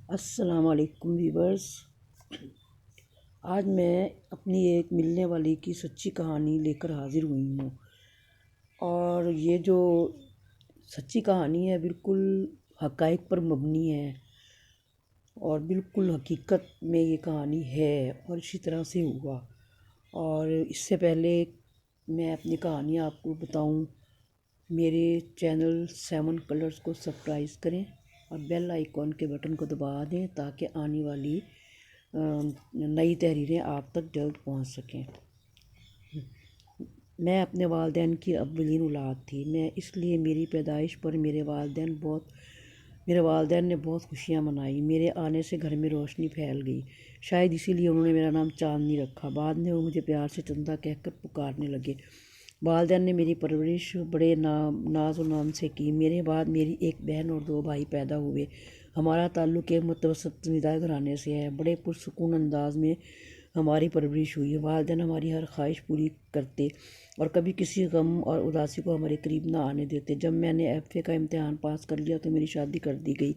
السلام علیکم ویورز۔ آج میں اپنی ایک ملنے والی کی سچی کہانی لے کر حاضر ہوئی ہوں، اور یہ جو سچی کہانی ہے بالکل حقائق پر مبنی ہے اور بالکل حقیقت میں یہ کہانی ہے اور اسی طرح سے ہوا۔ اور اس سے پہلے میں اپنی کہانی آپ کو بتاؤں، میرے چینل 7 کلرز کو سبسکرائب کریں اور بیل آئیکن کے بٹن کو دبا دیں تاکہ آنے والی نئی تحریریں آپ تک جلد پہنچ سکیں۔ میں اپنے والدین کی اولین اولاد تھی، میں اس لیے میری پیدائش پر میرے والدین نے بہت خوشیاں منائی۔ میرے آنے سے گھر میں روشنی پھیل گئی، شاید اسی لیے انہوں نے میرا نام چاندنی رکھا۔ بعد میں وہ مجھے پیار سے چندہ کہہ کر پکارنے لگے۔ والدین نے میری پرورش بڑے ناز و نام سے کی۔ میرے بعد میری ایک بہن اور 2 بھائی پیدا ہوئے۔ ہمارا تعلق ایک متوسط زمیندار گھرانے سے ہے۔ بڑے پرسکون انداز میں ہماری پرورش ہوئی۔ والدین ہماری ہر خواہش پوری کرتے اور کبھی کسی غم اور اداسی کو ہمارے قریب نہ آنے دیتے۔ جب میں نے FA کا امتحان پاس کر لیا تو میری شادی کر دی گئی۔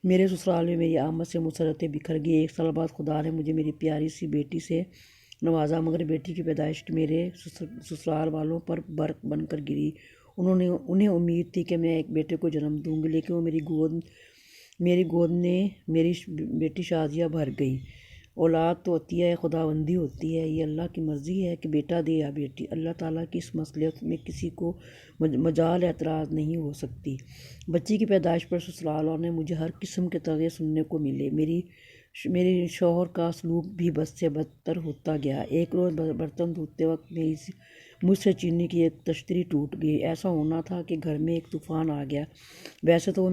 میرے سسرال میں میری آمد سے مسرتیں بکھر گئی۔ 1 سال بعد خدا نے مجھے میری پیاری سی بیٹی سے نوازا، مگر بیٹی کی پیدائش میرے سسرال والوں پر برق بن کر گری۔ انہیں امید تھی کہ میں ایک بیٹے کو جنم دوں گی، لیکن وہ میری گود میں میری بیٹی شازیہ بھر گئی۔ اولاد تو عطیہ خداوندی ہوتی ہے، یہ اللہ کی مرضی ہے کہ بیٹا دے یا بیٹی۔ اللہ تعالیٰ کی اس مصلحت میں کسی کو مجال اعتراض نہیں ہو سکتی۔ بچی کی پیدائش پر سسرال والوں نے مجھے ہر قسم کے طغے سننے کو ملے۔ میرے شوہر کا سلوک بھی بد سے بدتر ہوتا گیا۔ ایک روز برتن دھوتے وقت مجھ سے چینی کی ایک تشتری ٹوٹ گئی۔ ایسا ہونا تھا کہ گھر میں ایک طوفان آ گیا۔ ویسے تو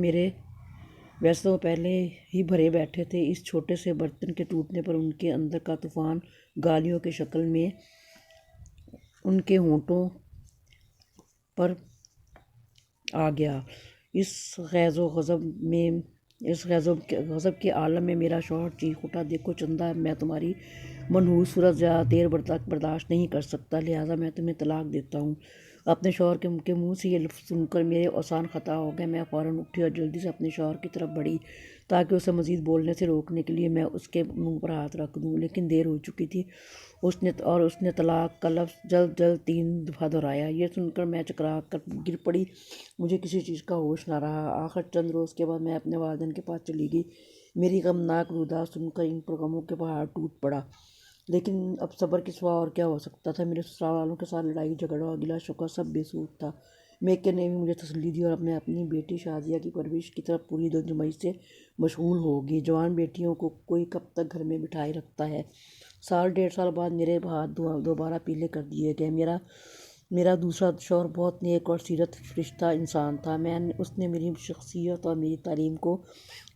وہ پہلے ہی بھرے بیٹھے تھے۔ اس چھوٹے سے برتن کے ٹوٹنے پر ان کے اندر کا طوفان گالیوں کی شکل میں ان کے ہونٹوں پر آ گیا۔ اس غضب کے عالم میں میرا شوہر چیخ اٹھا، دیکھو چندہ، میں تمہاری منحوس صورت زیادہ دیر برداشت نہیں کر سکتا، لہٰذا میں تمہیں طلاق دیتا ہوں۔ اپنے شوہر کے منہ سے یہ لفظ سن کر میرے اوزان خطا ہو گئے۔ میں فوراً اٹھی اور جلدی سے اپنے شوہر کی طرف بڑھی تاکہ اسے مزید بولنے سے روکنے کے لیے میں اس کے منہ پر ہاتھ رکھ دوں، لیکن دیر ہو چکی تھی۔ اس نے طلاق کا لفظ جلد 3 دفعہ دہرایا۔ یہ سن کر میں چکرا کر گر پڑی، مجھے کسی چیز کا ہوش نہ رہا۔ آخر چند روز کے بعد میں اپنے والدین کے پاس چلی گئی۔ میری غمناک روداد سن کر ان پر غموں کے پہاڑ ٹوٹ پڑا، لیکن اب صبر کے سوا اور کیا ہو سکتا تھا۔ میرے سسرال والوں کے ساتھ لڑائی جھگڑا اور گلا شکوہ سب بے سود تھا۔ میکے نے بھی مجھے تسلی دی اور میں اپنی بیٹی شازیہ کی پرورش کی طرف پوری دلجمعی سے مشغول ہو گئی۔ جوان بیٹیوں کو کوئی کب تک گھر میں بٹھائے رکھتا ہے۔ 1.5 سال بعد میرے ہاتھ دوبارہ پیلے کر دیے گئے۔ میرا دوسرا شوہر بہت نیک اور سیرت فرشتہ انسان تھا۔ اس نے میری شخصیت اور میری تعلیم کو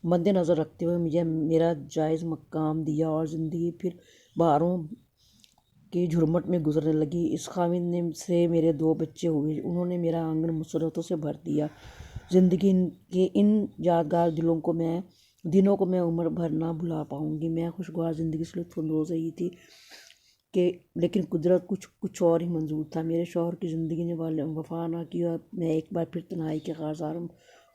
مد نظر رکھتے ہوئے مجھے میرا جائز مقام دیا اور زندگی پھر بہاروں کی جھرمٹ میں گزرنے لگی۔ اس خاوند سے میرے 2 بچے ہوئے۔ انہوں نے میرا آنگن مسرتوں سے بھر دیا۔ زندگی کے ان یادگار دنوں کو میں عمر بھر نہ بھلا پاؤں گی۔ میں خوشگوار زندگی سے لطف اندوز رہی تھی لیکن قدرت کچھ اور ہی منظور تھا۔ میرے شوہر کی زندگی نے وفا نہ کی اور میں ایک بار پھر تنہائی کے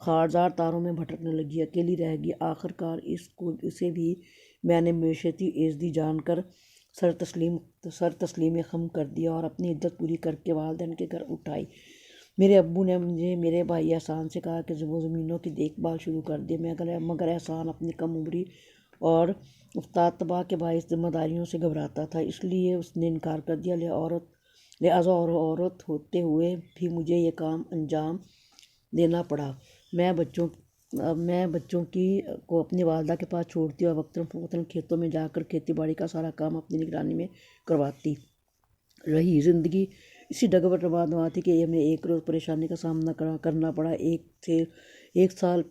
خارزار تاروں میں بھٹکنے لگی، اکیلی رہ گئی۔ آخر کار اسے بھی میں نے معیشتی عزتی جان کر سر تسلیم خم کر دیا اور اپنی عدت پوری کر کے والدین کے گھر اٹھ آئی۔ میرے ابو نے مجھے میرے بھائی احسان سے کہا کہ وہ زمینوں کی دیکھ بھال شروع کر دے، مگر احسان اپنی کم عمری اور افتاد طبع کے باعث ذمہ داریوں سے گھبراتا تھا، اس لیے اس نے انکار کر دیا۔ لہٰذا عورت ہوتے ہوئے بھی مجھے یہ کام انجام دینا پڑا۔ میں بچوں کو اپنی والدہ کے پاس چھوڑتی اور وقتاً فوقتاً کھیتوں میں جا کر کھیتی باڑی کا سارا کام اپنی نگرانی میں کرواتی رہی۔ زندگی اسی ڈگرت رواں تھی کہ ہمیں ایک روز پریشانی کا سامنا کرنا پڑا۔ 1 سال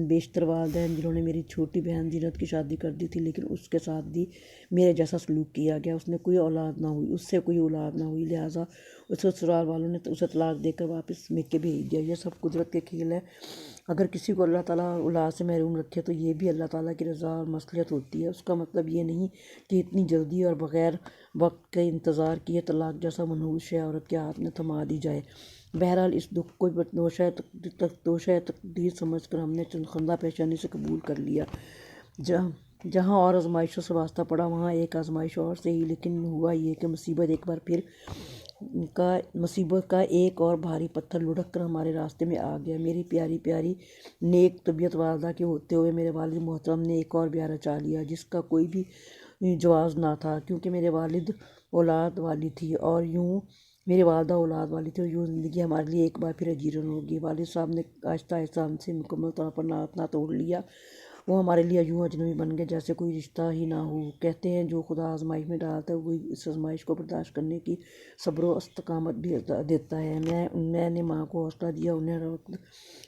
بیشتر والدین جنہوں نے میری چھوٹی بہن زینت کی شادی کر دی تھی، لیکن اس کے ساتھ بھی میرے جیسا سلوک کیا گیا۔ اس سے کوئی اولاد نہ ہوئی، لہٰذا اس کے سسرال والوں نے اسے طلاق دے کر واپس میکے بھیج دیا۔ یہ سب قدرت کے کھیل ہے۔ اگر کسی کو اللہ تعالیٰ اولاد سے محروم رکھے تو یہ بھی اللہ تعالیٰ کی رضا اور مصلحت ہوتی ہے۔ اس کا مطلب یہ نہیں کہ اتنی جلدی اور بغیر وقت کے انتظار کیے طلاق جیسا منحوس شے عورت کے ہاتھ میں تھما دی جائے۔ بہرحال اس دکھ کو دوشہ تقدیر سمجھ کر ہم نے چند خندہ پیشانی سے قبول کر لیا۔ جہاں اور آزمائشوں سے واسطہ پڑا وہاں ایک آزمائش اور سے ہی، لیکن ہوا یہ کہ مصیبت ایک بار پھر مصیبت کا ایک اور بھاری پتھر لڑھک کر ہمارے راستے میں آ گیا۔ میری پیاری پیاری نیک طبیعت والدہ کے ہوتے ہوئے میرے والد محترم نے ایک اور بیاہ رچا لیا، جس کا کوئی بھی جواز نہ تھا، کیونکہ میرے والد اولاد والی تھی اور یوں میری والدہ اولاد والی تھی، اور یوں زندگی ہمارے لیے ایک بار پھر اجیرن ہوگی۔ والد صاحب نے آہستہ آہستہ ہم سے مکمل طور پر ناطہ توڑ لیا۔ وہ ہمارے لیے یوں اجنبی بن گئے جیسے کوئی رشتہ ہی نہ ہو۔ کہتے ہیں جو خدا آزمائش میں ڈالتا ہے وہی اس آزمائش کو برداشت کرنے کی صبر و استقامت بھی دیتا ہے۔ میں نے ماں کو حوصلہ دیا، انہیں ہر وقت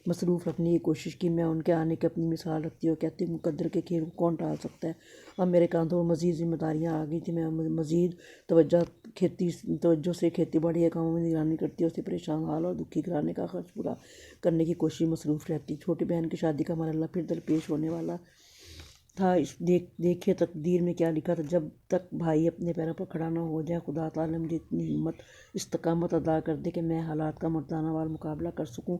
مصروف رکھنے کی کوشش کی۔ میں ان کے آنے کی اپنی مثال رکھتی اور کہتی مقدر کے کھیل کو کون ٹال سکتا ہے۔ اب میرے کاندھوں پر مزید ذمہ داریاں آ گئی تھیں۔ میں مزید توجہ سے کھیتی باڑی کے کاموں میں نگرانی کرتی اور اسے پریشان حال اور دکھی گھرانے کا خرچ پورا کرنے کی کوشش مصروف رہتی۔ چھوٹی بہن کی شادی کا ہمارا پھر درپیش ہونے والا تھا۔ دیکھیے تقدیر میں کیا لکھا تھا، جب تک بھائی اپنے پیروں پر کھڑا نہ ہو جائے، خدا تعالیٰ مجھے اتنی ہمت استقامت عطا کر دے کہ میں حالات کا مردانہ وار مقابلہ کر سکوں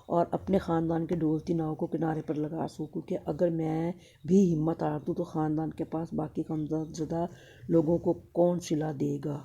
اور اپنے خاندان کے ڈولتی ناؤ کو کنارے پر لگا سکوں، کہ اگر میں بھی ہمت ہار دوں تو خاندان کے پاس باقی غمزدہ لوگوں کو کون صلہ دے گا۔